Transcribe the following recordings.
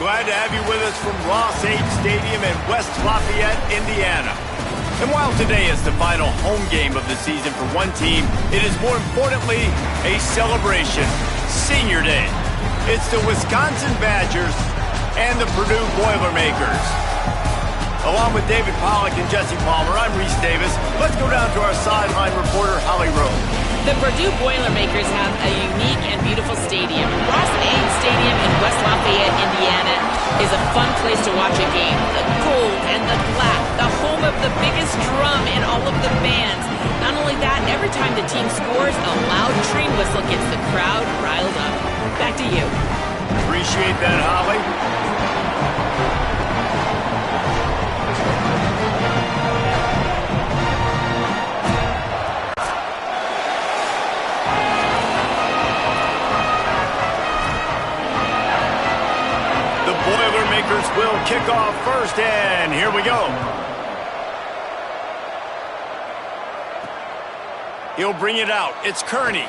Glad to have you with us from Ross-Ade Stadium in West Lafayette, Indiana. And while today is the final home game of the season for one team, it is more importantly a celebration, Senior Day. It's the Wisconsin Badgers and the Purdue Boilermakers. Along with David Pollack and Jesse Palmer, I'm Reese Davis. Let's go down to our sideline reporter, Holly Rowe. The Purdue Boilermakers have a unique and beautiful stadium. Ross-Ade Stadium in West Lafayette, Indiana is a fun place to watch a game. The gold and the black, the home of the biggest drum in all of the bands. Not only that, every time the team scores, a loud train whistle gets the crowd riled up. Back to you. Appreciate that, Holly. Boilermakers will kick off first, and here we go. He'll bring it out. It's Kearney.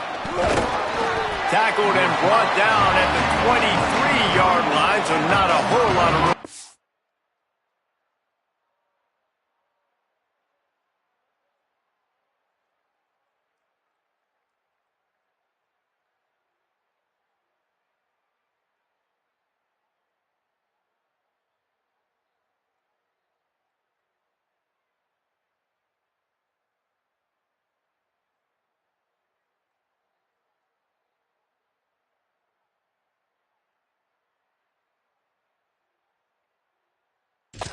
Tackled and brought down at the 23-yard line, so not a whole lot of room.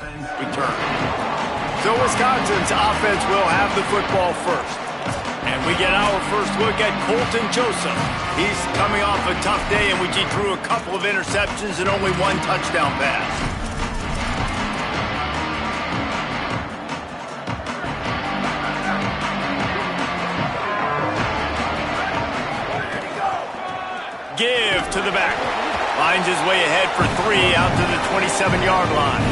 Return. So Wisconsin's offense will have the football first. And we get our first look at Colton Joseph. He's coming off a tough day in which he threw a couple of interceptions and only one touchdown pass. Give to the back. Finds his way ahead for 3 out to the 27-yard line.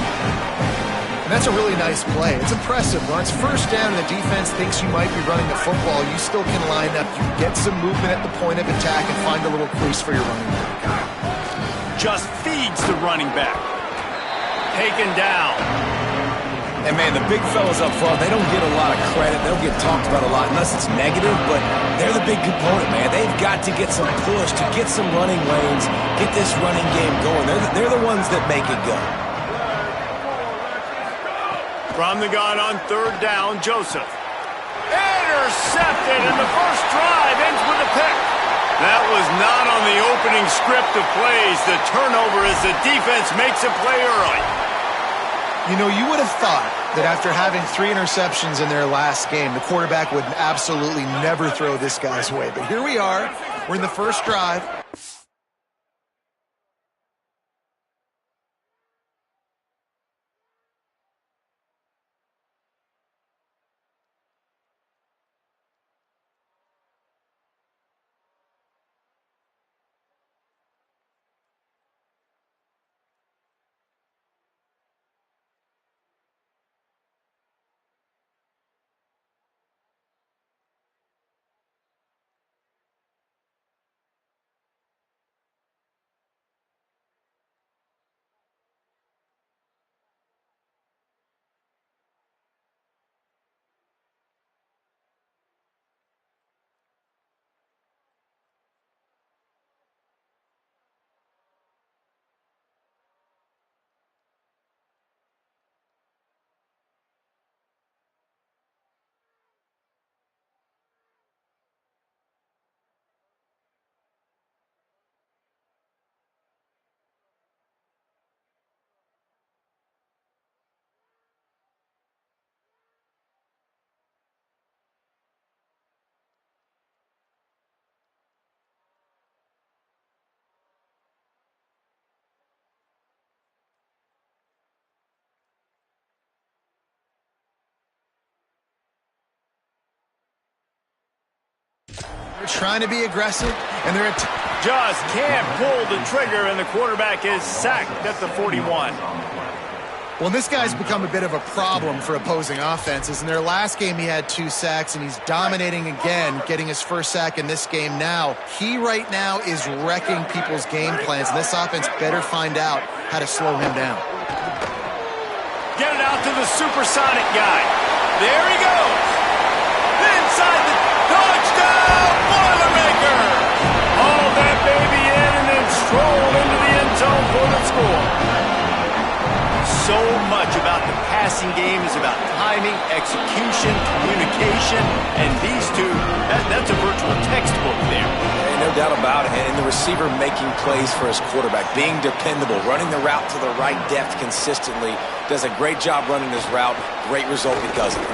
And that's a really nice play. It's impressive. When it's first down and the defense thinks you might be running the football, you still can line up. You can get some movement at the point of attack and find a little crease for your running back. Just feeds the running back. Taken down. And, man, the big fellas up front, they don't get a lot of credit. They don't get talked about a lot unless it's negative, but they're the big component, man. They've got to get some push, to get some running lanes, get this running game going. They're the ones that make it go. From the gun on third down, Joseph. Intercepted, and the first drive ends with a pick. That was not on the opening script of plays. The turnover as the defense makes a play early. You know, you would have thought that after having 3 interceptions in their last game, the quarterback would absolutely never throw this guy's way. But here we are. We're in the first drive. They're trying to be aggressive, and they're just can't pull the trigger, and the quarterback is sacked at the 41. Well, this guy's become a bit of a problem for opposing offenses. In their last game, he had 2 sacks, and he's dominating again, getting his first sack in this game now. He right now is wrecking people's game plans, and this offense better find out how to slow him down. Get it out to the supersonic guy. There he goes. Inside the touchdown, Boilermaker. Haul that baby in and then stroll into the end zone for the score. So much about the passing game is about timing, execution, communication, and these two, that's a virtual textbook there. No doubt about it. And the receiver making plays for his quarterback, being dependable, running the route to the right depth consistently, does a great job running this route. Great result because of it.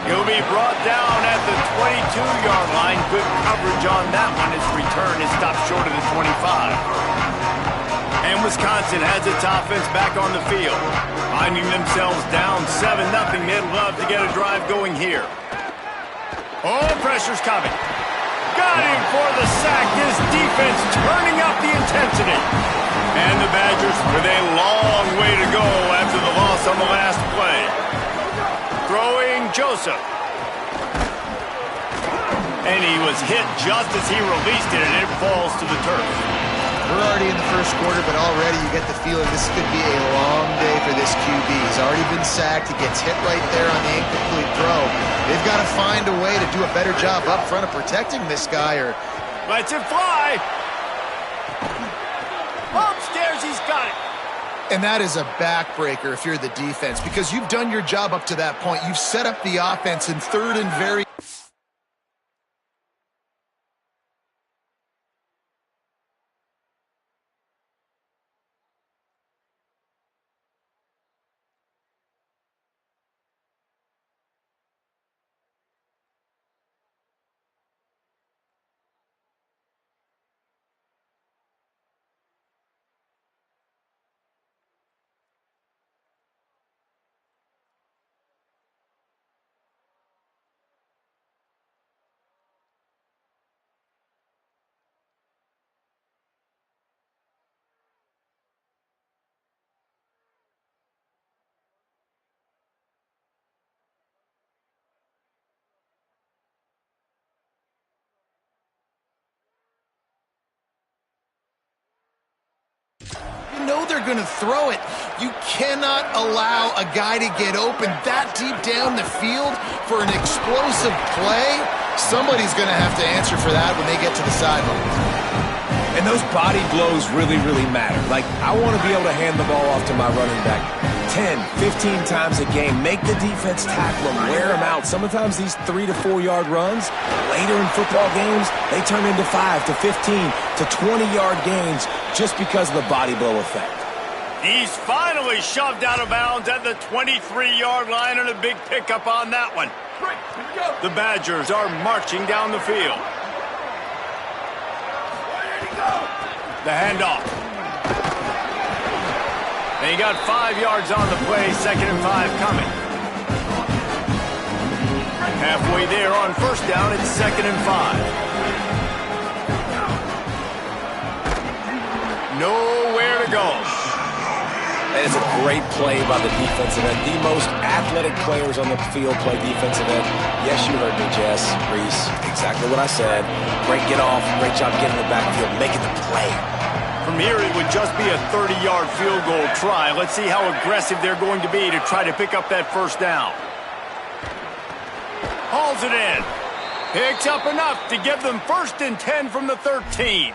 He'll be brought down at the 22-yard line. Good coverage on that one. His return is stopped short of the 25. And Wisconsin has its offense back on the field. Finding themselves down 7-0. They'd love to get a drive going here. Oh, pressure's coming. Got him for the sack. This defense turning up the intensity. And the Badgers with a long way to go after the loss on the last play. Throwing Joseph. And he was hit just as he released it, and it falls to the turf. We're already in the first quarter, but already you get the feeling this could be a long day for this QB. He's already been sacked. He gets hit right there on the incomplete throw. They've got to find a way to do a better job up front of protecting this guy. Or lets it fly. Upstairs, he's got it. And that is a backbreaker if you're the defense, because you've done your job up to that point. You've set up the offense in 3rd and very... know they're going to throw it. You cannot allow a guy to get open that deep down the field for an explosive play. Somebody's going to have to answer for that when they get to the sideline. And those body blows really, really matter. Like, I want to be able to hand the ball off to my running back 10, 15 times a game. Make the defense tackle them, wear them out. Sometimes these 3 to 4 yard runs, later in football games, they turn into 5 to 15 to 20-yard gains just because of the body blow effect. He's finally shoved out of bounds at the 23-yard line, and a big pickup on that one. The Badgers are marching down the field. The handoff. And he got 5 yards on the play, 2nd and 5 coming. Halfway there on 1st down, it's 2nd and 5. Nowhere to go. That is a great play by the defensive end. The most athletic players on the field play defensive end. Yes, you heard me, Jess, Reese. Exactly what I said. Great get off. Great job getting the backfield, making the play. From here, it would just be a 30-yard field goal try. Let's see how aggressive they're going to be to try to pick up that 1st down. Hauls it in. Picks up enough to give them 1st and 10 from the 13.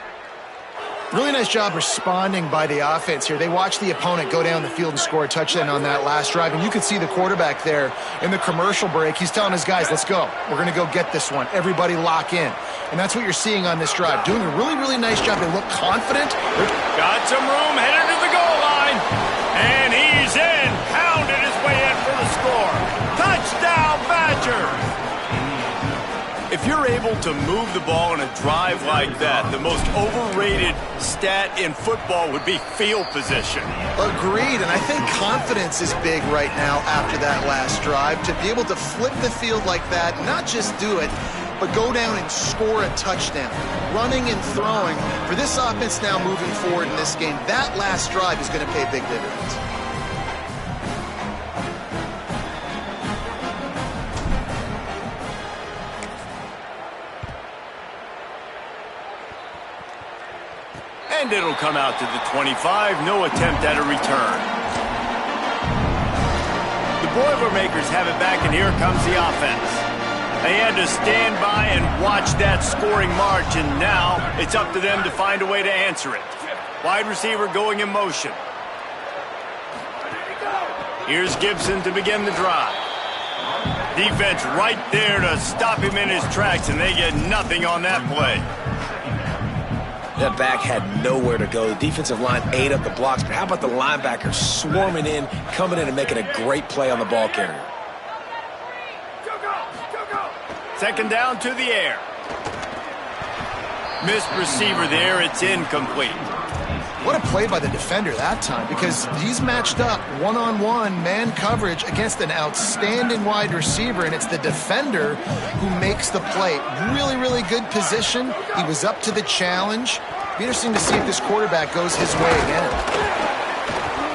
Really nice job responding by the offense here. They watched the opponent go down the field and score a touchdown on that last drive. And you could see the quarterback there in the commercial break. He's telling his guys, let's go. We're going to go get this one. Everybody lock in. And that's what you're seeing on this drive. Doing a really, really nice job. They look confident. Got some room, headed to the goal line. And he's in. Pounded his way in for the score. Touchdown, Badgers. If you're able to move the ball in a drive like that, the most overrated stat in football would be field position. Agreed, and I think confidence is big right now after that last drive. To be able to flip the field like that, not just do it, but go down and score a touchdown. Running and throwing. For this offense now moving forward in this game, that last drive is going to pay big dividends. And it'll come out to the 25. No attempt at a return. The Boilermakers have it back, and here comes the offense. They had to stand by and watch that scoring march, and now it's up to them to find a way to answer it. Wide receiver going in motion. Here's Gibson to begin the drive. Defense right there to stop him in his tracks, and they get nothing on that play. That back had nowhere to go. The defensive line ate up the blocks, but how about the linebackers swarming in, coming in and making a great play on the ball carrier? Second down to the air. Missed receiver there. It's incomplete. What a play by the defender that time, because he's matched up one-on-one man coverage against an outstanding wide receiver, and it's the defender who makes the play. Really, really good position. He was up to the challenge. Be interesting to see if this quarterback goes his way again.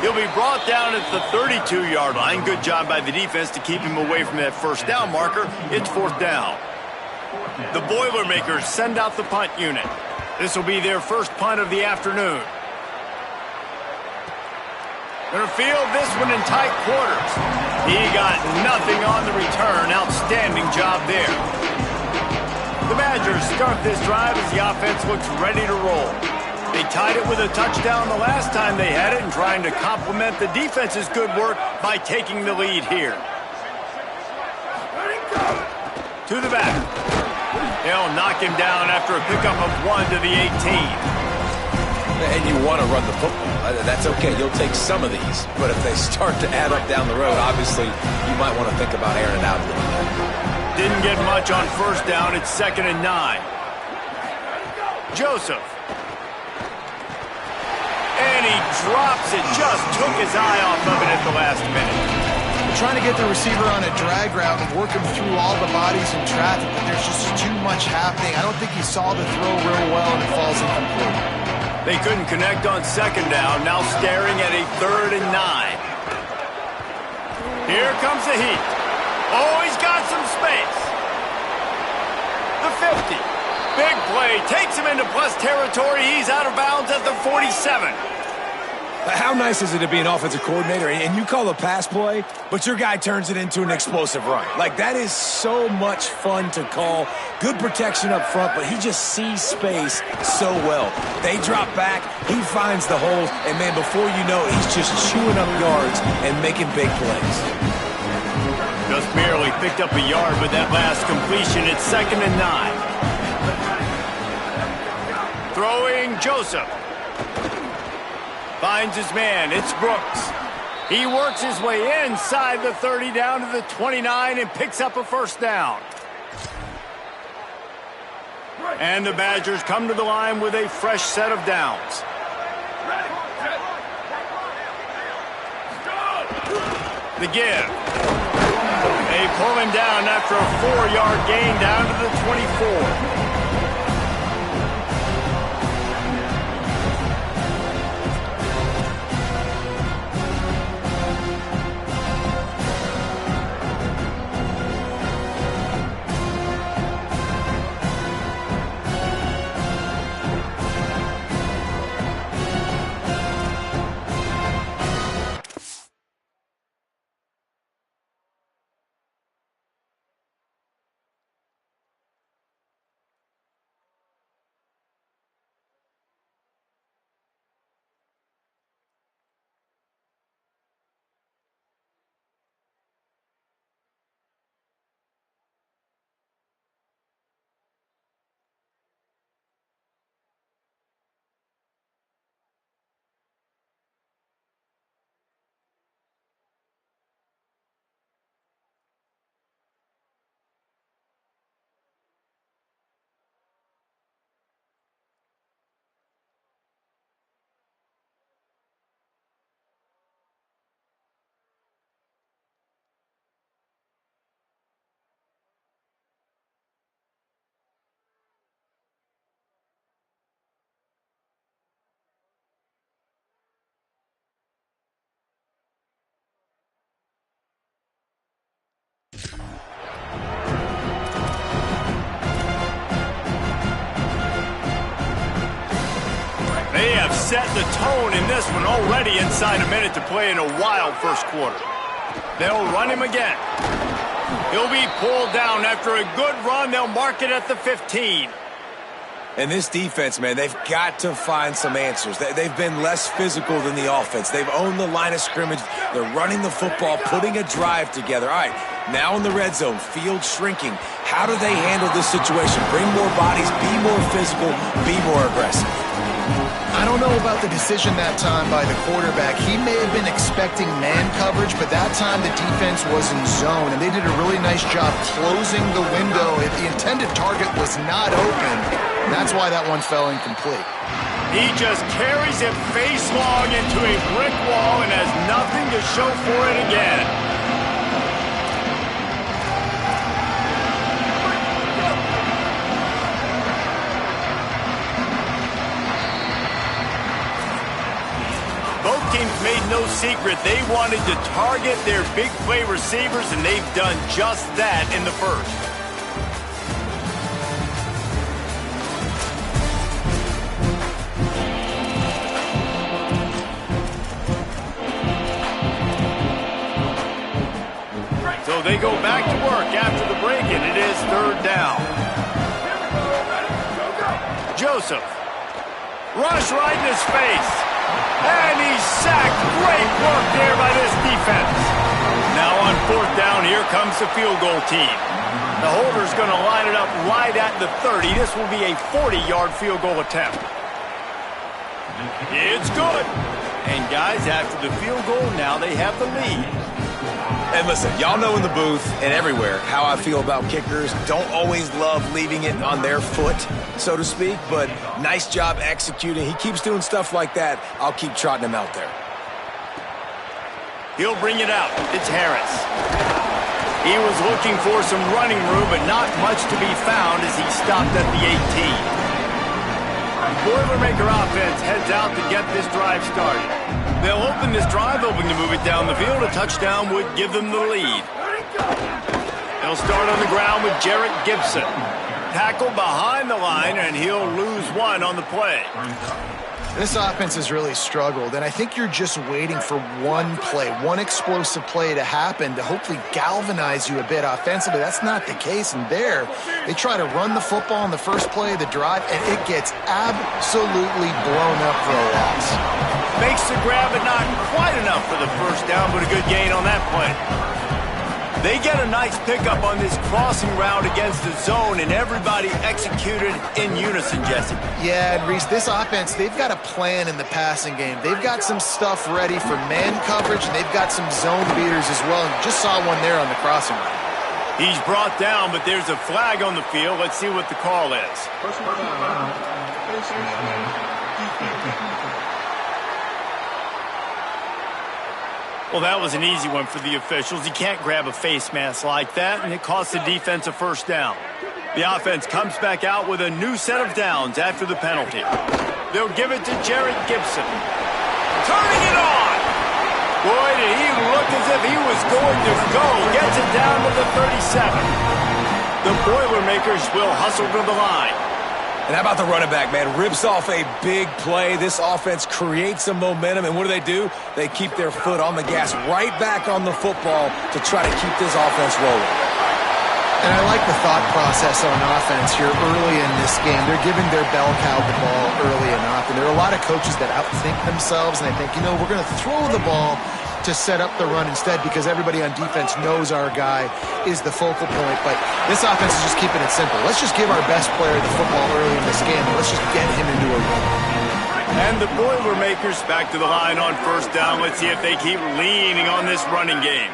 He'll be brought down at the 32-yard line. Good job by the defense to keep him away from that first down marker. It's fourth down. The Boilermakers send out the punt unit. This will be their first punt of the afternoon. Gonna field this one in tight quarters. He got nothing on the return. Outstanding job there. The Badgers start this drive as the offense looks ready to roll. They tied it with a touchdown the last time they had it and trying to complement the defense's good work by taking the lead here. To the back. They'll knock him down after a pickup of 1 to the 18. And you want to run the football. That's okay. You'll take some of these. But if they start to add up down the road, obviously you might want to think about airing it out a little bit. Didn't get much on first down. It's 2nd and 9. Joseph. And he drops it. Just took his eye off of it at the last minute. They're trying to get the receiver on a drag route and work him through all the bodies in traffic, but there's just too much happening. I don't think he saw the throw real well, and it falls incomplete. They couldn't connect on 2nd down, now staring at a 3rd and 9. Here comes the heat. Oh, he's got some space. The 50. Big play, takes him into plus territory. He's out of bounds at the 47. How nice is it to be an offensive coordinator and you call a pass play, but your guy turns it into an explosive run? Like, that is so much fun to call. Good protection up front, but he just sees space so well. They drop back, he finds the holes, and man, before you know it, he's just chewing up yards and making big plays. Just barely picked up a yard with that last completion. It's 2nd and 9. Throwing Joseph. Finds his man. It's Brooks. He works his way inside the 30 down to the 29 and picks up a first down. And the Badgers come to the line with a fresh set of downs. The give. They pull him down after a 4-yard gain down to the 24. set the tone in this one already inside a minute to play in a wild first quarter. They'll run him again. He'll be pulled down after a good run. They'll mark it at the 15. And this defense, man, they've got to find some answers. They've been less physical than the offense. They've owned the line of scrimmage. They're running the football, putting a drive together. All right, now in the red zone, field shrinking. How do they handle this situation? Bring more bodies, be more physical, be more aggressive. I don't know about the decision that time by the quarterback. He may have been expecting man coverage, but that time the defense was in zone, and they did a really nice job closing the window. If the intended target was not open, that's why that one fell incomplete. He just carries it face long into a brick wall and has nothing to show for it again. Both teams made no secret they wanted to target their big play receivers, and they've done just that in the first. So they go back to work after the break, and it is third down. Joseph. Rush right in his face. And he's sacked. Great work there by this defense. Now on fourth down, here comes the field goal team. The holder's going to line it up right at the 30. This will be a 40-yard field goal attempt. It's good. And guys, after the field goal, now they have the lead. And listen, y'all know in the booth and everywhere how I feel about kickers. Don't always love leaving it on their foot, so to speak, but nice job executing. He keeps doing stuff like that. I'll keep trotting him out there. He'll bring it out. It's Harris. He was looking for some running room, but not much to be found as he stopped at the 18. Boilermaker offense heads out to get this drive started. They'll open this drive, hoping to move it down the field. A touchdown would give them the lead. They'll start on the ground with Jarrett Gibson. Tackled behind the line, and he'll lose one on the play. This offense has really struggled, and I think you're just waiting for one play, one explosive play to happen to hopefully galvanize you a bit offensively. That's not the case, and there, they try to run the football in the first play of the drive, and it gets absolutely blown up for a loss. Makes the grab, but not quite enough for the first down, but a good gain on that play. They get a nice pickup on this crossing route against the zone, and everybody executed in unison, Jesse. Yeah, and Reese, this offense, they've got a plan in the passing game. They've got some stuff ready for man coverage, and they've got some zone beaters as well. And just saw one there on the crossing route. He's brought down, but there's a flag on the field. Let's see what the call is. Well, that was an easy one for the officials. You can't grab a face mask like that, and it costs the defense a first down. The offense comes back out with a new set of downs after the penalty. They'll give it to Jarrett Gibson. Turning it on! Boy, did he look as if he was going to go. Gets it down to the 37. The Boilermakers will hustle to the line. And how about the running back, man? Rips off a big play. This offense creates some momentum, and what do? They keep their foot on the gas right back on the football to try to keep this offense rolling. And I like the thought process on offense here early in this game. They're giving their bell cow the ball early enough, and there are a lot of coaches that outthink themselves, and they think, we're going to throw the ball to set up the run instead because everybody on defense knows our guy is the focal point. But this offense is just keeping it simple. Let's just give our best player the football early in this game, and let's just get him into a run. And the Boilermakers back to the line on first down. Let's see if they keep leaning on this running game.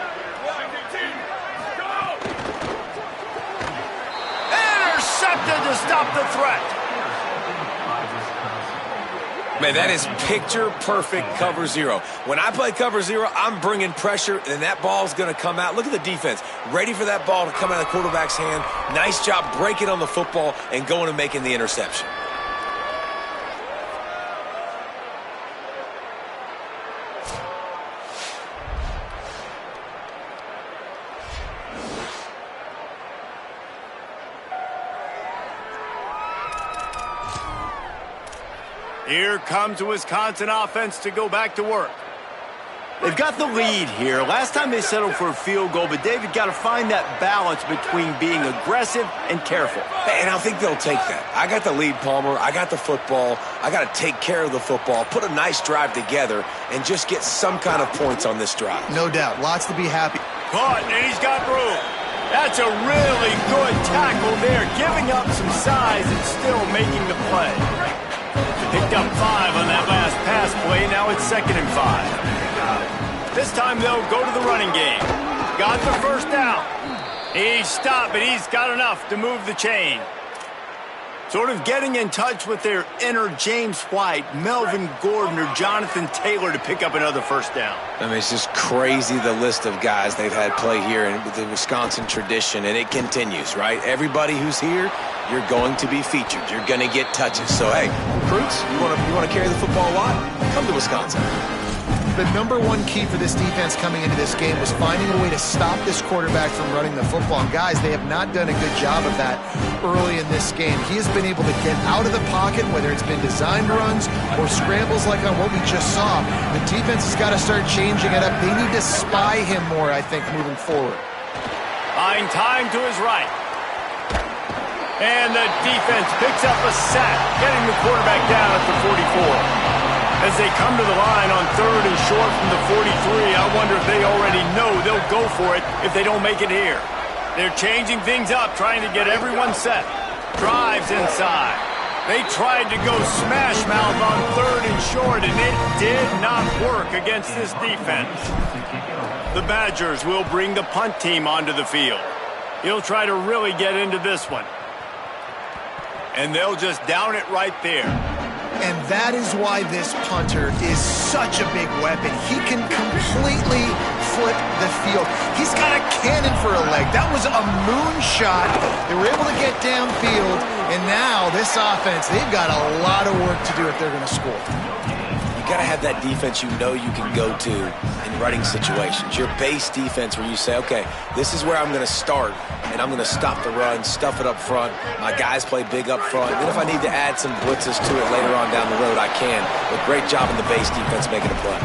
Intercepted to stop the threat. Man, that is picture-perfect cover zero. When I play cover zero, I'm bringing pressure, and that ball's going to come out. Look at the defense. Ready for that ball to come out of the quarterback's hand. Nice job breaking on the football and going and making the interception. Here comes the Wisconsin offense to go back to work. They've got the lead here. Last time they settled for a field goal, but David got to find that balance between being aggressive and careful. And I think they'll take that. I got the lead, Palmer. I got the football. I got to take care of the football, put a nice drive together, and just get some kind of points on this drive. No doubt. Lots to be happy. Caught, and he's got room. That's a really good tackle there, giving up some size and still making the play. Picked up 5 on that last pass play. Now it's 2nd and 5. This time they'll go to the running game. Got the first down. He stopped, but he's got enough to move the chain. Sort of getting in touch with their inner James White, Melvin Gordon, or Jonathan Taylor to pick up another first down. I mean, it's just crazy the list of guys they've had play here in the Wisconsin tradition, and it continues, right? Everybody who's here, you're going to be featured. You're going to get touches. So, hey, recruits, you want to carry the football a lot? Come to Wisconsin. The #1 key for this defense coming into this game was finding a way to stop this quarterback from running the football. And guys, they have not done a good job of that early in this game. He has been able to get out of the pocket, whether it's been designed runs or scrambles like on what we just saw. The defense has got to start changing it up. They need to spy him more, I think, moving forward. Buying time to his right. And the defense picks up a sack, getting the quarterback down at the 44. As they come to the line on 3rd and short from the 43, I wonder if they already know they'll go for it if they don't make it here. They're changing things up, trying to get everyone set. Drives inside. They tried to go smash mouth on 3rd and short, and it did not work against this defense. The Badgers will bring the punt team onto the field. He'll try to really get into this one. And they'll just down it right there. And that is why this punter is such a big weapon. He can completely flip the field. He's got a cannon for a leg. That was a moonshot. They were able to get downfield, and now this offense, they've got a lot of work to do if they're going to score. You got to have that defense you know you can go to in running situations. Your base defense where you say, okay, this is where I'm going to start, and I'm going to stop the run, stuff it up front. My guys play big up front. Then if I need to add some blitzes to it later on down the road, I can. But great job in the base defense making a play.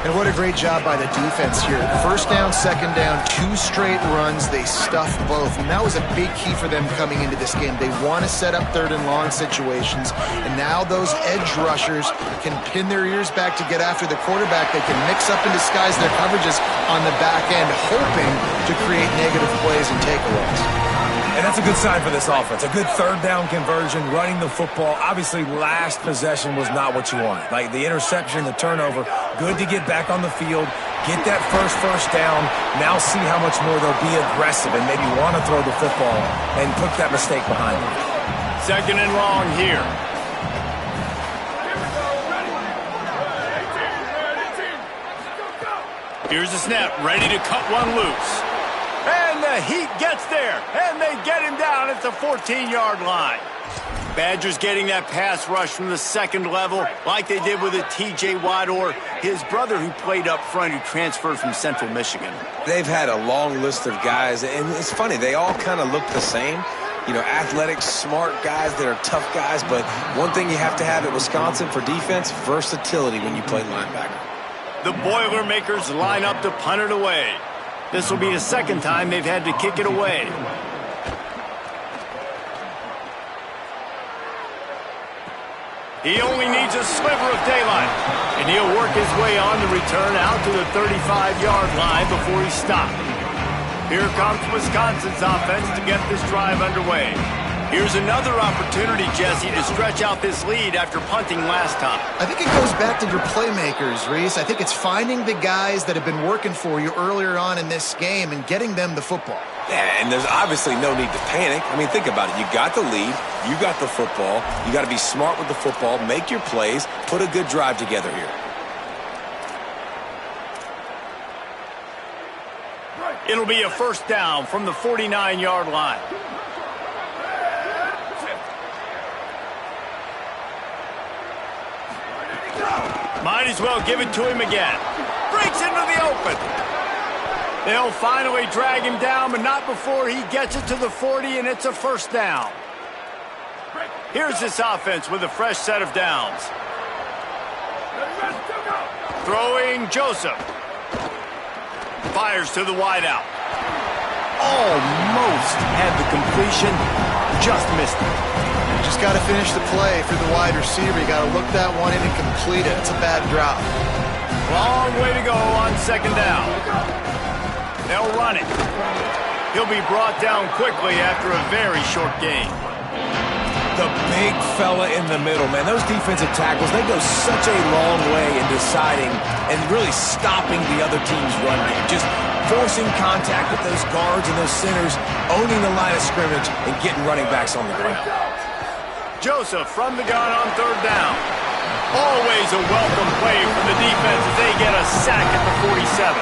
And what a great job by the defense here. 1st down, 2nd down, 2 straight runs. They stuffed both. And that was a big key for them coming into this game. They want to set up 3rd and long situations. And now those edge rushers can pin their ears back to get after the quarterback. They can mix up and disguise their coverages on the back end, hoping to create negative plays and takeaways. And that's a good sign for this offense. A good 3rd down conversion, running the football. Obviously, last possession was not what you wanted. Like the interception, the turnover, good to get back on the field, get that first down, now see how much more they'll be aggressive and maybe want to throw the football and put that mistake behind them. 2nd and long here. Here's the snap, ready to cut one loose. And the heat gets there, and they get him down at the 14-yard line. Badgers getting that pass rush from the 2nd level, like they did with a T.J. Watt or his brother who played up front who transferred from Central Michigan. They've had a long list of guys, and it's funny, they all kind of look the same. You know, athletic, smart guys that are tough guys, but one thing you have to have at Wisconsin for defense, versatility when you play linebacker. The Boilermakers line up to punt it away. This will be the 2nd time they've had to kick it away. He only needs a sliver of daylight, and he'll work his way on the return out to the 35-yard line before he's stopped. Here comes Wisconsin's offense to get this drive underway. Here's another opportunity, Jesse, to stretch out this lead after punting last time. I think it goes back to your playmakers, Reese. I think it's finding the guys that have been working for you earlier on in this game and getting them the football. Yeah, and there's obviously no need to panic. I mean, think about it. You got the lead. You got the football. You got to be smart with the football, make your plays, put a good drive together here. It'll be a 1st down from the 49-yard line. Might as well give it to him again. Breaks into the open. They'll finally drag him down, but not before he gets it to the 40, and it's a 1st down. Here's this offense with a fresh set of downs. Throwing Joseph. Fires to the wideout. Almost had the completion. Just missed it. You just got to finish the play for the wide receiver. You got to look that one in and complete it. It's a bad drop. Long way to go on second down. They'll run it. He'll be brought down quickly after a very short game. The big fella in the middle, man. Those defensive tackles, they go such a long way in deciding and really stopping the other team's run game. Just forcing contact with those guards and those centers, owning the line of scrimmage, and getting running backs on the ground. Joseph from the gun on third down. Always a welcome play from the defense as they get a sack at the 47.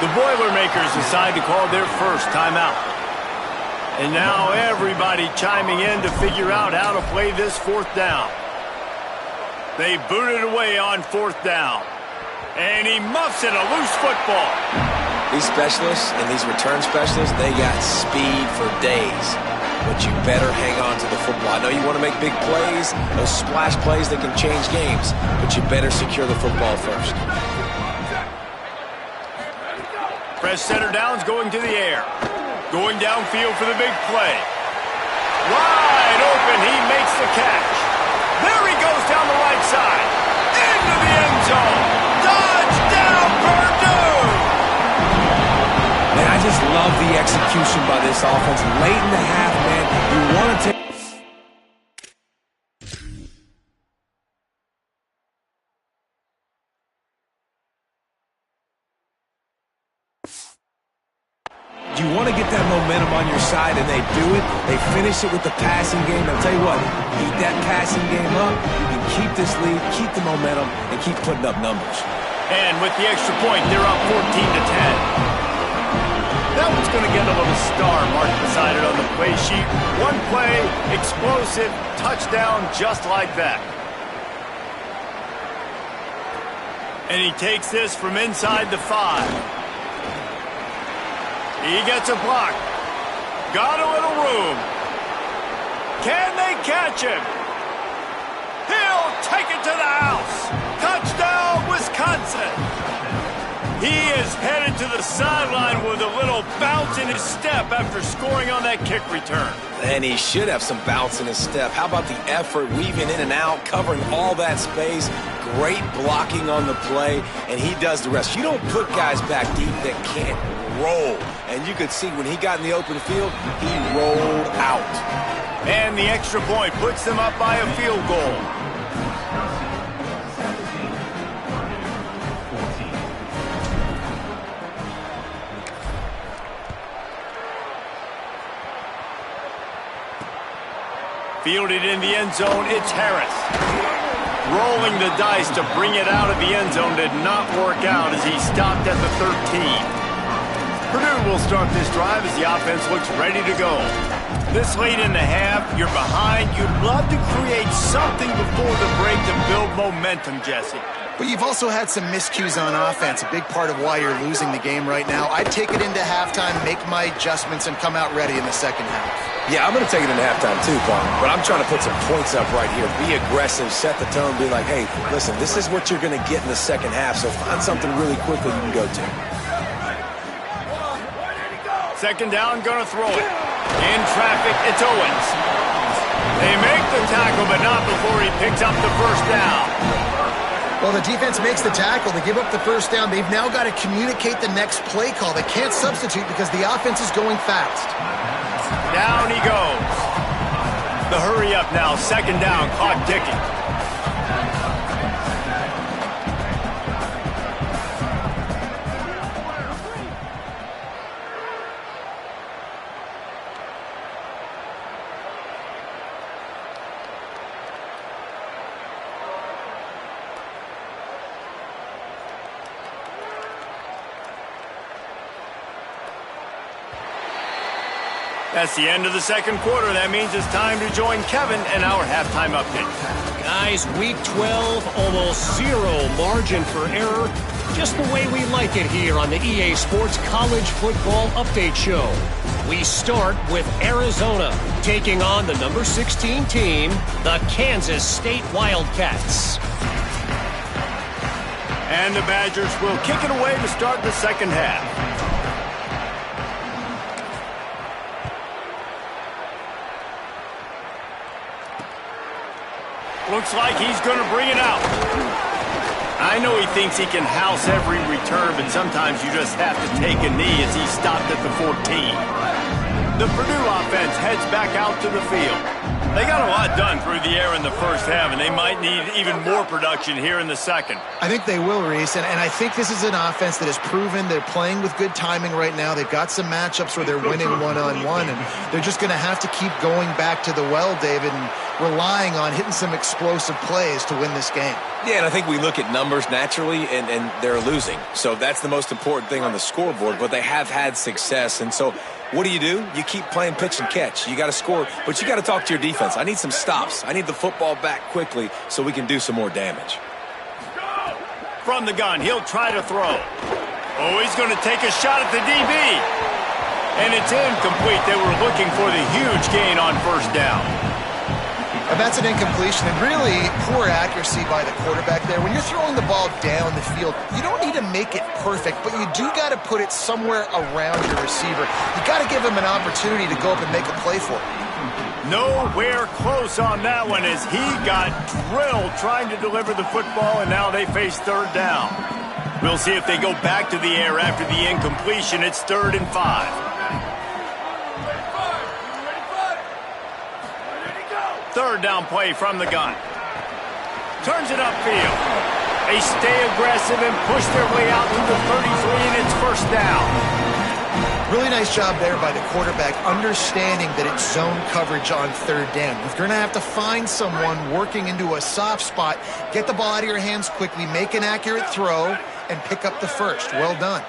The Boilermakers decide to call their first timeout. And now everybody chiming in to figure out how to play this fourth down. They boot it away on fourth down. And he muffs it, a loose football. These specialists and these return specialists, they got speed for days. But you better hang on to the football. I know you want to make big plays, those splash plays that can change games, but you better secure the football first. Fresh center downs going to the air. Going downfield for the big play. Wide open, he makes the catch. There he goes down the right side. Into the end zone. Touchdown, Purdue! Man, I just love the execution by this offense. Late in the half, man, you want to take... You want to get that momentum on your side, and they do it. They finish it with the passing game. I'll tell you what, keep that passing game up. You can keep this lead, keep the momentum, and keep putting up numbers. And with the extra point, they're up 14-10. That one's going to get a little star mark beside it on the play sheet. One play, explosive, touchdown, just like that. And he takes this from inside the 5. He gets a block. Got a little room. Can they catch him? He'll take it to the house. Touchdown, Wisconsin. He is headed to the sideline with a little bounce in his step after scoring on that kick return. And he should have some bounce in his step. How about the effort, weaving in and out, covering all that space. Great blocking on the play, and he does the rest. You don't put guys back deep that can't roll. And you could see when he got in the open field, he rolled out. And the extra point puts them up by a field goal. Fielded in the end zone, it's Harris. Rolling the dice to bring it out of the end zone did not work out as he stopped at the 13. Purdue will start this drive as the offense looks ready to go. This late in the half, you're behind. You'd love to create something before the break to build momentum, Jesse. But you've also had some miscues on offense, a big part of why you're losing the game right now. I'd take it into halftime, make my adjustments, and come out ready in the second half. Yeah, I'm going to take it into halftime too, Paul. But I'm trying to put some points up right here. Be aggressive, set the tone, be like, hey, listen, this is what you're going to get in the second half, so find something really quickly you can go to. Second down, gonna throw it. In traffic, it's Owens. They make the tackle, but not before he picks up the first down. Well, the defense makes the tackle. They give up the first down. They've now got to communicate the next play call. They can't substitute because the offense is going fast. Down he goes. The hurry up now, second down, clock ticking. That's the end of the second quarter. That means it's time to join Kevin and our halftime update. Guys, week 12, almost zero margin for error. Just the way we like it here on the EA Sports College Football Update Show. We start with Arizona, taking on the number 16 team, the Kansas State Wildcats. And the Badgers will kick it away to start the second half. Looks like he's going to bring it out. I know he thinks he can house every return, but sometimes you just have to take a knee as he stopped at the 14. The Purdue offense heads back out to the field. They got a lot done through the air in the first half, and they might need even more production here in the second. I think they will, Reese, and I think this is an offense that has proven they're playing with good timing right now. They've got some matchups where they're winning one-on-one, and they're just going to have to keep going back to the well, David, and relying on hitting some explosive plays to win this game. Yeah, and I think we look at numbers naturally, and they're losing. So that's the most important thing on the scoreboard, but they have had success. And so what do? You keep playing pitch and catch. You got to score, but you got to talk to your defense. I need some stops. I need the football back quickly so we can do some more damage. From the gun, he'll try to throw. Oh, he's going to take a shot at the DB. And it's incomplete. They were looking for the huge gain on first down. And that's an incompletion, and really poor accuracy by the quarterback there. When you're throwing the ball down the field, you don't need to make it perfect, but you do got to put it somewhere around your receiver. You got to give him an opportunity to go up and make a play for it. Nowhere close on that one as he got drilled trying to deliver the football, and now they face third down. We'll see if they go back to the air after the incompletion. It's 3rd and 5. Third down play from the gun. Turns it upfield. They stay aggressive and push their way out to the 33, and it's first down. Really nice job there by the quarterback, understanding that it's zone coverage on third down. If you're going to have to find someone working into a soft spot, get the ball out of your hands quickly, make an accurate throw, and pick up the first. Well done.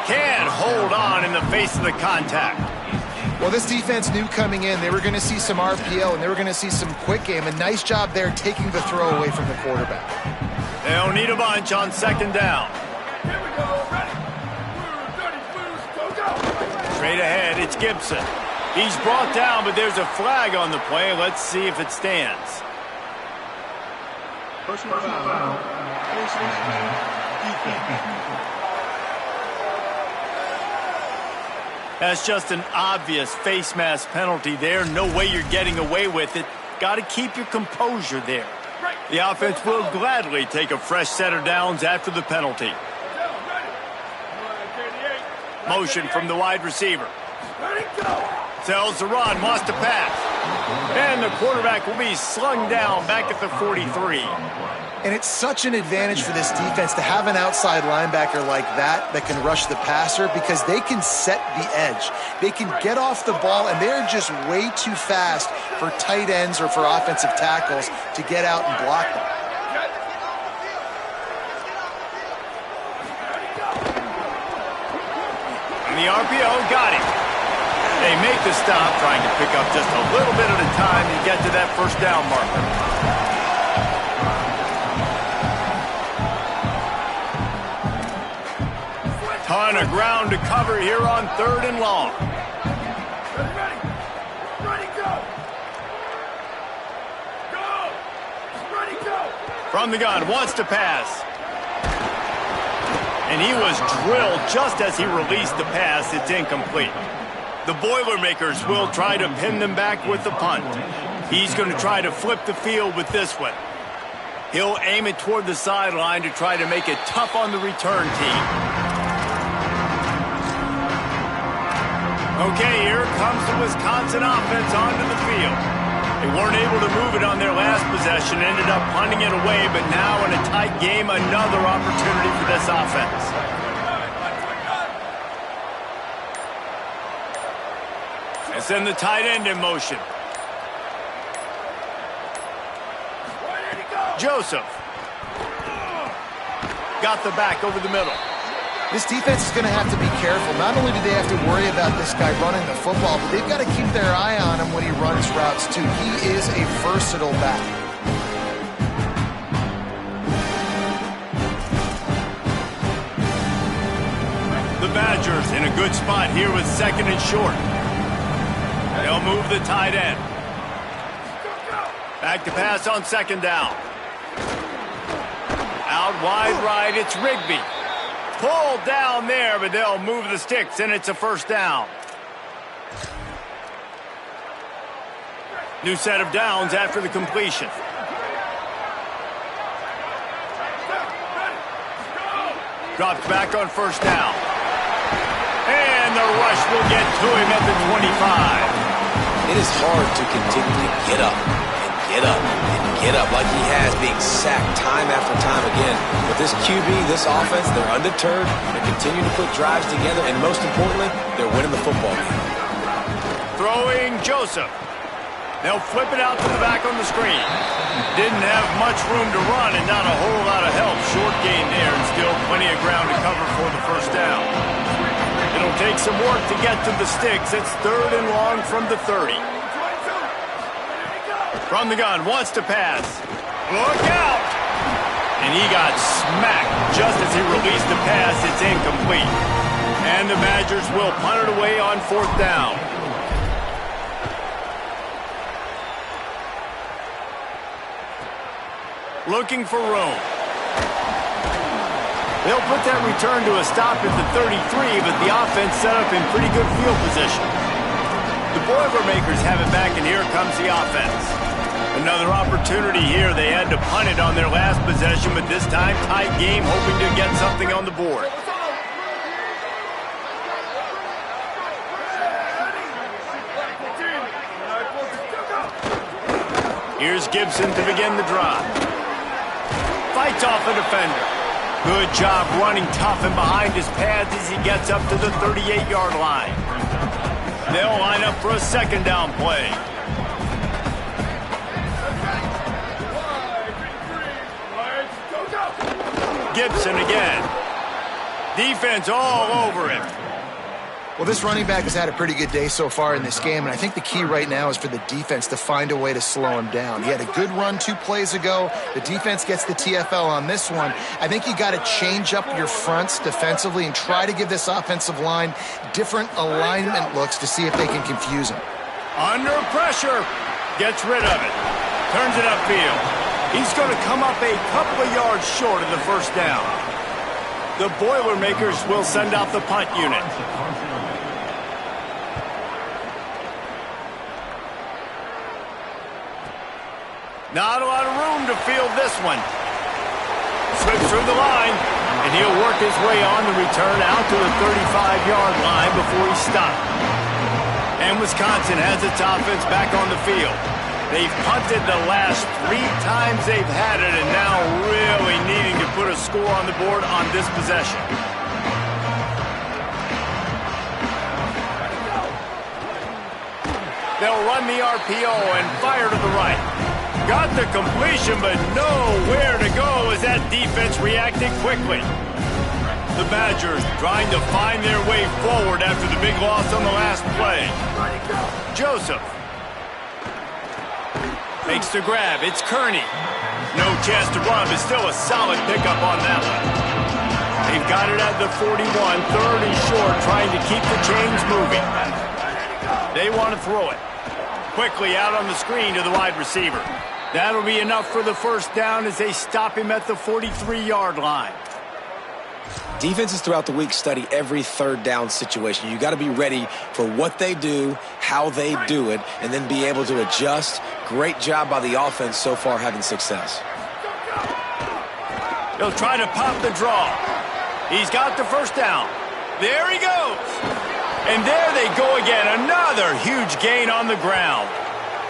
Can't hold on in the face of the contact. Well, this defense knew coming in they were going to see some RPO and they were going to see some quick game. A nice job there taking the throw away from the quarterback. They'll need a bunch on second down. Straight ahead, it's Gibson. He's brought down, but there's a flag on the play. Let's see if it stands. Personal foul. That's just an obvious face mask penalty there. No way you're getting away with it. Got to keep your composure there. The offense will gladly take a fresh set of downs after the penalty. Motion from the wide receiver. Tells the run, wants to pass. And the quarterback will be slung down back at the 43. And it's such an advantage for this defense to have an outside linebacker like that can rush the passer because they can set the edge. They can get off the ball, and they're just way too fast for tight ends or for offensive tackles to get out and block them. And the RPO got him. They make the stop, trying to pick up just a little bit at a time to get to that first down marker. Ton of ground to cover here on 3rd and long. From the gun, wants to pass. And he was drilled just as he released the pass. It's incomplete. The Boilermakers will try to pin them back with the punt. He's going to try to flip the field with this one. He'll aim it toward the sideline to try to make it tough on the return team. Okay, here comes the Wisconsin offense onto the field. They weren't able to move it on their last possession, ended up punting it away, but now in a tight game, another opportunity for this offense. And send the tight end in motion. Joseph. Got the back over the middle. This defense is going to have to be careful. Not only do they have to worry about this guy running the football, but they've got to keep their eye on him when he runs routes, too. He is a versatile back. The Badgers in a good spot here with 2nd and short. They'll move the tight end. Back to pass on 2nd down. Out wide right, it's Rigby. Pulled down there, but they'll move the sticks, and it's a 1st down. New set of downs after the completion. Drops back on 1st down. And the rush will get to him at the 25. It is hard to continue to get up and get up and get up like he has, being sacked time after time again. But this QB, this offense, they're undeterred. They're continuing to put drives together, and most importantly, they're winning the football game. Throwing Joseph. They'll flip it out to the back on the screen. Didn't have much room to run and not a whole lot of help. Short gain there and still plenty of ground to cover for the 1st down. It'll take some work to get to the sticks. It's 3rd and long from the 30. From the gun, wants to pass. Look out! And he got smacked just as he released the pass. It's incomplete. And the Badgers will punt it away on 4th down. Looking for room. They'll put that return to a stop at the 33, but the offense set up in pretty good field position. The Boilermakers have it back, and here comes the offense. Another opportunity here. They had to punt it on their last possession, but this time tight game, hoping to get something on the board. Here's Gibson to begin the drive. Fights off a defender. Good job running tough and behind his pads as he gets up to the 38-yard line. They'll line up for a 2nd down play. Gibson again. Defense all over him. Well, this running back has had a pretty good day so far in this game, and I think the key right now is for the defense to find a way to slow him down. He had a good run 2 plays ago. The defense gets the TFL on this one. I think you got to change up your fronts defensively and try to give this offensive line different alignment looks to see if they can confuse him. Under pressure. Gets rid of it. Turns it upfield. He's going to come up a couple of yards short of the 1st down. The Boilermakers will send out the punt unit. Not a lot of room to field this one. Slips through the line, and he'll work his way on the return out to the 35-yard line before he's stopped. And Wisconsin has its offense back on the field. They've punted the last 3 times they've had it, and now really needing to put a score on the board on this possession. They'll run the RPO and fire to the right. Got the completion, but nowhere to go as that defense reacted quickly. The Badgers trying to find their way forward after the big loss on the last play. Joseph makes the grab. It's Kearney. No chance to run, but still a solid pickup on that one. They've got it at the 41, 3rd and short, trying to keep the chains moving. They want to throw it. Quickly out on the screen to the wide receiver. That'll be enough for the 1st down as they stop him at the 43-yard line. Defenses throughout the week study every 3rd down situation. You got to be ready for what they do, how they do it, and then be able to adjust. Great job by the offense so far having success. He'll try to pop the draw. He's got the 1st down. There he goes. And there they go again. Another huge gain on the ground.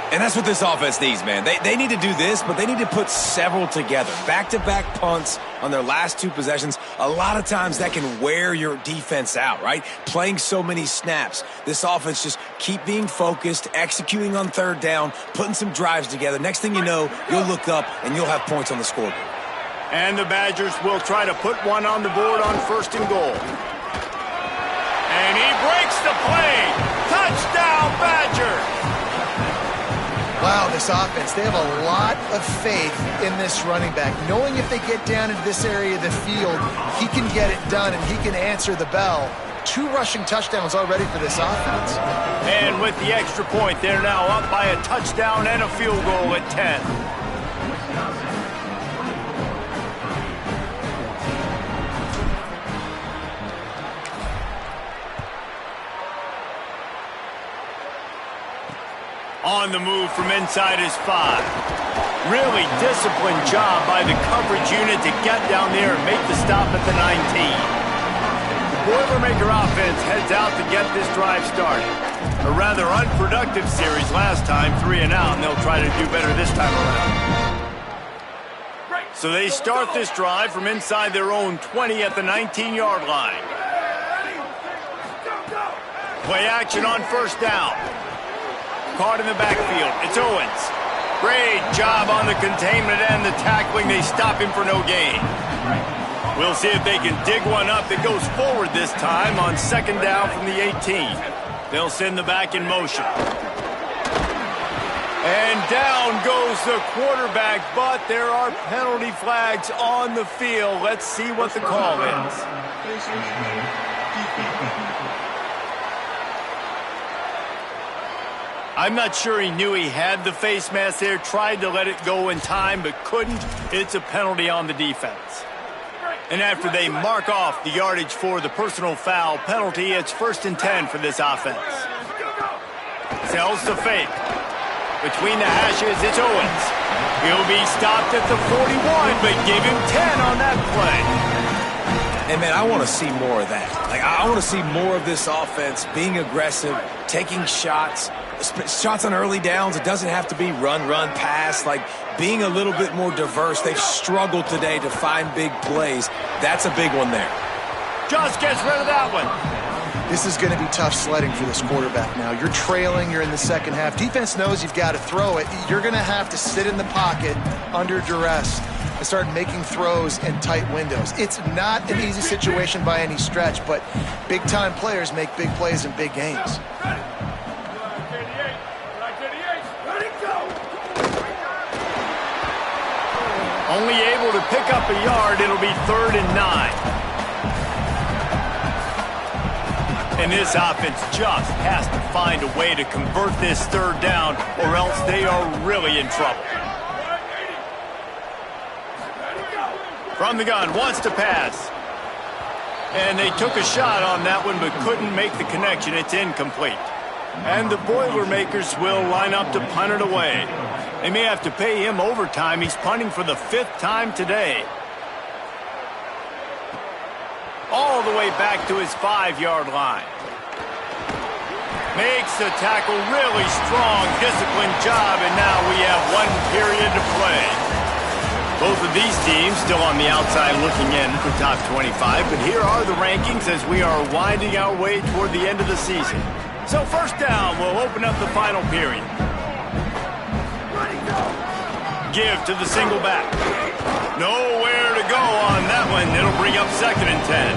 And that's what this offense needs, man. They need to do this, but they need to put several together. Back-to-back punts on their last 2 possessions. A lot of times that can wear your defense out, right? Playing so many snaps. This offense just keep being focused, executing on 3rd down, putting some drives together. Next thing you know, you'll look up and you'll have points on the scoreboard. And the Badgers will try to put one on the board on 1st and goal. And he breaks the play. Touchdown, Badgers. Wow, this offense. They have a lot of faith in this running back, knowing if they get down into this area of the field, he can get it done and he can answer the bell. 2 rushing touchdowns already for this offense. And with the extra point, they're now up by a touchdown and a field goal at 10. On the move from inside his 5. Really disciplined job by the coverage unit to get down there and make the stop at the 19. Boilermaker offense heads out to get this drive started. A rather unproductive series last time, 3 and out, and they'll try to do better this time around. So they start this drive from inside their own 20 at the 19-yard line. Play action on first down. Caught in the backfield. It's Owens. Great job on the containment and the tackling. They stop him for no gain. We'll see if they can dig one up that goes forward this time on second down from the 18. They'll send the back in motion. And down goes the quarterback, but there are penalty flags on the field. Let's see what the call is. I'm not sure he knew he had the face mask there, tried to let it go in time, but couldn't. It's a penalty on the defense. And after they mark off the yardage for the personal foul penalty, it's 1st and 10 for this offense. Sells the fake. Between the hashes, it's Owens. He'll be stopped at the 41, but give him 10 on that play. And, man, I want to see more of that. Like, I want to see more of this offense being aggressive, taking shots on early downs. It doesn't have to be run, pass. Like, being a little bit more diverse. They've struggled today to find big plays. That's a big one there. Just gets rid of that one. This is going to be tough sledding for this quarterback now. You're trailing. You're in the second half. Defense knows you've got to throw it. You're going to have to sit in the pocket under duress and start making throws in tight windows. It's not an easy situation by any stretch, but big-time players make big plays in big games. Only able to pick up a yard. It'll be 3rd and 9. And this offense just has to find a way to convert this 3rd down, or else they are really in trouble. From the gun, wants to pass. And they took a shot on that one, but couldn't make the connection. It's incomplete. And the Boilermakers will line up to punt it away. They may have to pay him overtime. He's punting for the 5th time today. All the way back to his 5-yard line. Makes the tackle really strong, disciplined job, and now we have 1 period to play. Both of these teams still on the outside looking in for top 25, but here are the rankings as we are winding our way toward the end of the season. So first down will open up the final period. Give to the single back. Nowhere to go on that one. It'll bring up 2nd and 10.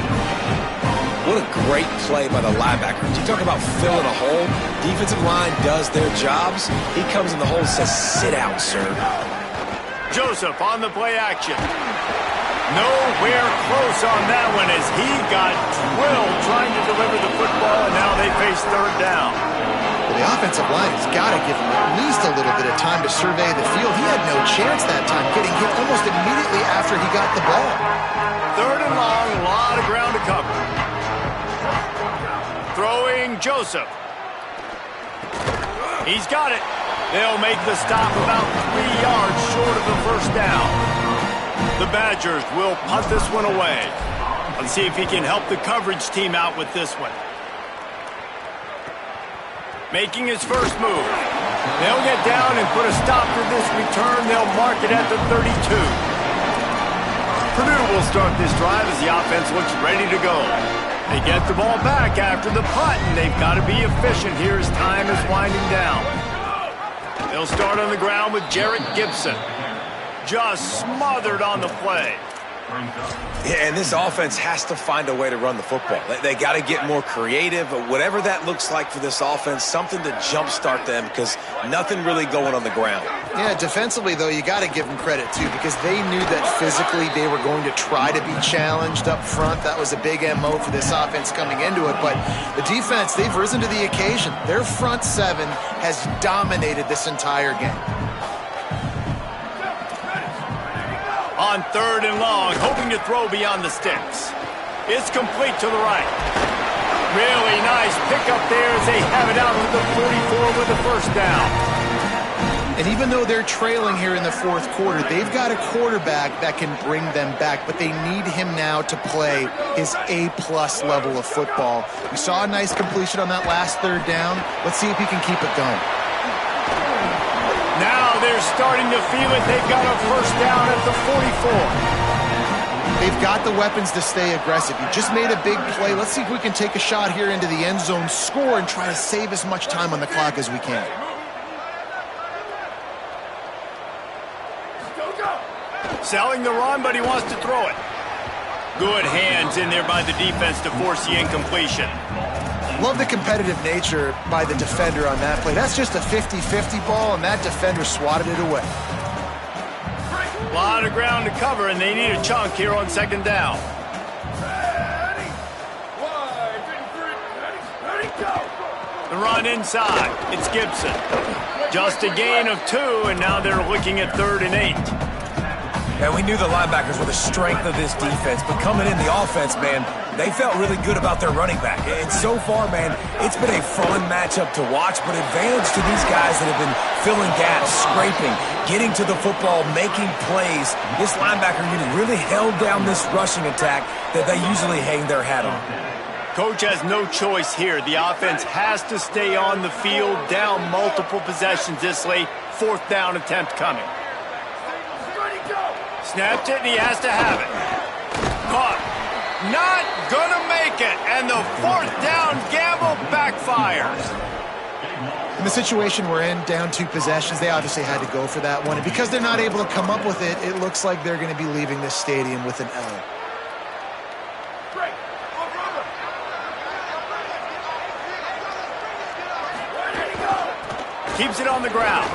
What a great play by the linebackers. You talk about filling a hole. Defensive line does their jobs. He comes in the hole and says, sit out, sir. Joseph on the play action. Nowhere close on that one as he got drilled trying to deliver the football, and now they face 3rd down. Well, the offensive line has got to give him at least a little bit of time to survey the field. He had no chance that time, getting hit almost immediately after he got the ball. 3rd and long, a lot of ground to cover. Throwing Joseph. He's got it. They'll make the stop about 3 yards short of the 1st down. The Badgers will punt this one away. Let's see if he can help the coverage team out with this one. Making his first move. They'll get down and put a stop to this return. They'll mark it at the 32. Purdue will start this drive as the offense looks ready to go. They get the ball back after the punt, and they've got to be efficient here as time is winding down. They'll start on the ground with Jarrett Gibson. Just smothered on the play. Yeah, and this offense has to find a way to run the football. They got to get more creative, whatever that looks like for this offense, something to jumpstart them because nothing really going on the ground. Yeah, defensively, though, you got to give them credit, too, because they knew that physically they were going to try to be challenged up front. That was a big MO for this offense coming into it. But the defense, they've risen to the occasion. Their front seven has dominated this entire game. On 3rd and long, hoping to throw beyond the sticks. It's complete to the right. Really nice pickup there as they have it out to the 44 with the first down. And even though they're trailing here in the fourth quarter, they've got a quarterback that can bring them back, but they need him now to play his A-plus level of football. We saw a nice completion on that last 3rd down. Let's see if he can keep it going. Now they're starting to feel it. They've got a first down at the 44. They've got the weapons to stay aggressive. You just made a big play. Let's see if we can take a shot here into the end zone, score, and try to save as much time on the clock as we can. Selling the run, but he wants to throw it. Good hands in there by the defense to force the incompletion. Love the competitive nature by the defender on that play. That's just a 50-50 ball, and that defender swatted it away. A lot of ground to cover, and they need a chunk here on 2nd down. The run inside. It's Gibson. Just a gain of 2, and now they're looking at 3rd and 8. And we knew the linebackers were the strength of this defense, but coming in the offense, man, they felt really good about their running back. And so far, man, it's been a fun matchup to watch, but advantage to these guys that have been filling gaps, scraping, getting to the football, making plays. This linebacker unit really held down this rushing attack that they usually hang their hat on. Coach has no choice here. The offense has to stay on the field, down multiple possessions this late. 4th down attempt coming. Snapped it, and he has to have it. Caught. Not gonna make it, and the 4th down gamble backfires. In the situation we're in, down 2 possessions, they obviously had to go for that one. And because they're not able to come up with it, it looks like they're going to be leaving this stadium with an L. Keeps it on the ground.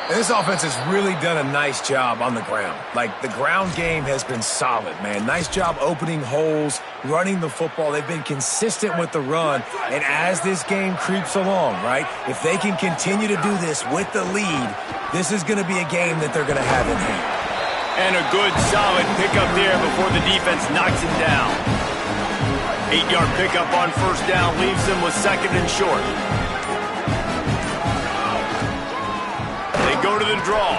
And this offense has really done a nice job on the ground. Like, the ground game has been solid, man. Nice job opening holes, running the football. They've been consistent with the run. And as this game creeps along, right, if they can continue to do this with the lead, this is going to be a game that they're going to have in hand. And a good, solid pickup there before the defense knocks him down. 8-yard pickup on 1st down leaves them with 2nd and short. Go to the draw.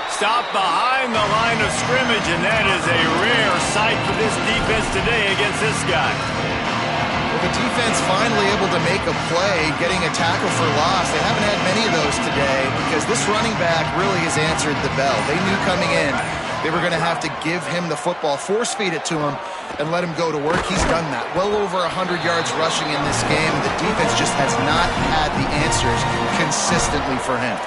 Stop behind the line of scrimmage, and that is a rare sight for this defense today against this guy. Well, the defense finally able to make a play, getting a tackle for loss. They haven't had many of those today because this running back really has answered the bell. They knew coming in they were going to have to give him the football, force-feed it to him, and let him go to work. He's done that. Well over 100 yards rushing in this game. The defense just has not had the answers consistently for him.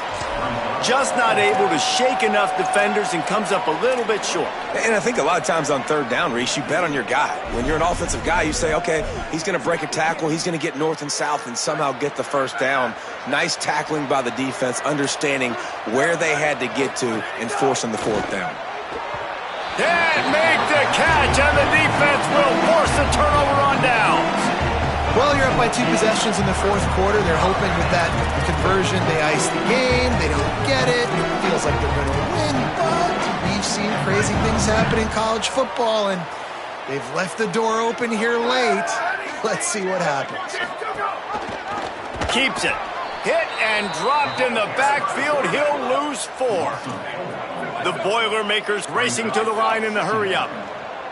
Just not able to shake enough defenders and comes up a little bit short. And I think a lot of times on 3rd down, Reese, you bet on your guy. When you're an offensive guy, you say, okay, he's going to break a tackle, he's going to get north and south and somehow get the 1st down. Nice tackling by the defense, understanding where they had to get to and forcing the 4th down. Can't make the catch, and the defense will force the turnover on downs. Well, you're up by 2 possessions in the 4th quarter. They're hoping with that conversion they ice the game. They don't get it. It feels like they're going to win, but we've seen crazy things happen in college football, and they've left the door open here late. Let's see what happens. Keeps it. Hit and dropped in the backfield. He'll lose 4. The Boilermakers racing to the line in the hurry-up.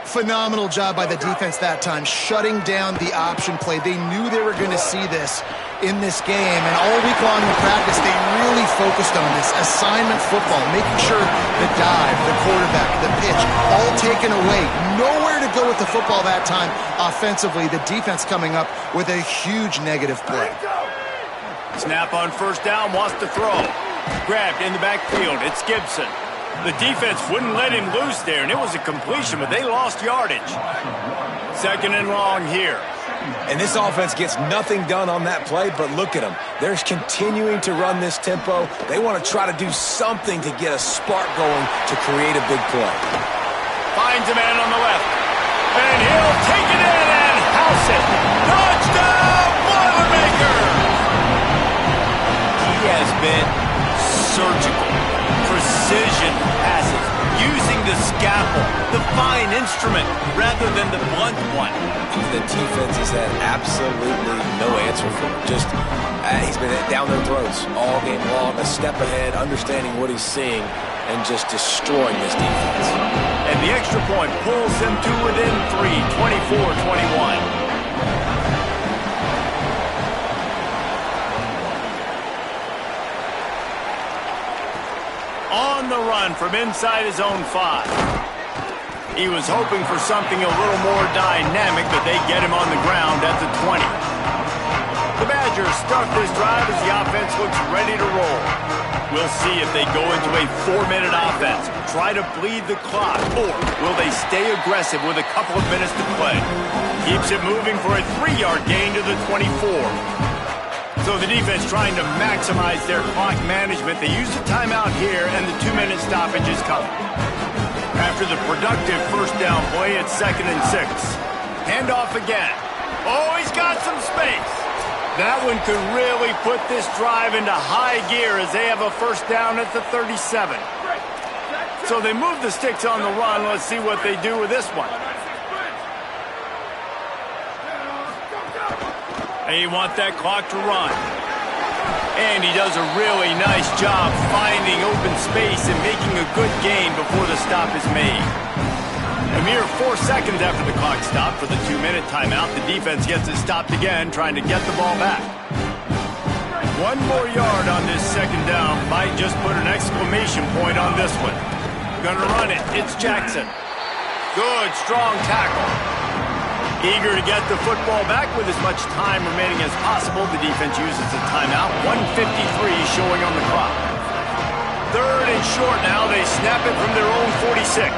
Phenomenal job by the defense that time, shutting down the option play. They knew they were going to see this in this game, and all week long in practice, they really focused on this assignment football, making sure the dive, the quarterback, the pitch, all taken away. Nowhere to go with the football that time offensively. The defense coming up with a huge negative play. Snap on 1st down, wants to throw. Grabbed in the backfield. It's Gibson. The defense wouldn't let him loose there, and it was a completion, but they lost yardage. 2nd and long here. And this offense gets nothing done on that play, but look at them. They're continuing to run this tempo. They want to try to do something to get a spark going to create a big play. Finds a man on the left. And he'll take it in and house it. Touchdown, Boilermakers! He has been surgical. Precision passes. Using the scalpel, the fine instrument, rather than the blunt one. The defense has had absolutely no answer for him. Just, he's been down their throats all game long, a step ahead, understanding what he's seeing, and just destroying this defense. And the extra point pulls them to within 3, 24-21. On the run from inside his own 5. He was hoping for something a little more dynamic, but they get him on the ground at the 20. The Badgers start this drive as the offense looks ready to roll. We'll see if they go into a 4-minute offense, try to bleed the clock, or will they stay aggressive with a couple of minutes to play. Keeps it moving for a 3-yard gain to the 24. So the defense trying to maximize their clock management. They use the timeout here, and the 2-minute stoppage is coming. After the productive first down play, it's 2nd and 6. Handoff again. Oh, he's got some space. That one could really put this drive into high gear as they have a first down at the 37. So they move the sticks on the run. Let's see what they do with this one. They want that clock to run. And he does a really nice job finding open space and making a good gain before the stop is made. A mere 4 seconds after the clock stopped for the 2-minute timeout, the defense gets it stopped again, trying to get the ball back. 1 more yard on this 2nd down might just put an exclamation point on this one. Gonna run it. It's Jackson. Good, strong tackle. Eager to get the football back with as much time remaining as possible. The defense uses a timeout. 1:53 showing on the clock. 3rd and short now. They snap it from their own 46.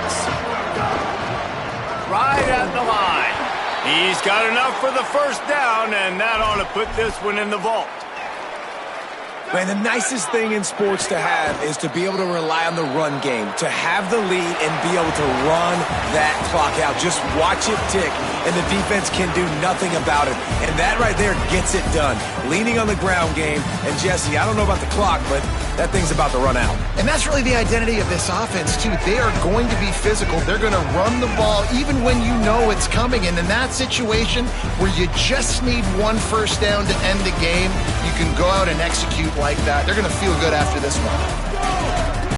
Right at the line. He's got enough for the first down, and that ought to put this one in the vault. Man, the nicest thing in sports to have is to be able to rely on the run game, to have the lead and be able to run that clock out. Just watch it tick, and the defense can do nothing about it. And that right there gets it done. Leaning on the ground game, and Jesse, I don't know about the clock, but that thing's about to run out. And that's really the identity of this offense, too. They are going to be physical. They're going to run the ball even when you know it's coming. And in that situation where you just need 1 first down to end the game, you can go out and execute like that. They're going to feel good after this one.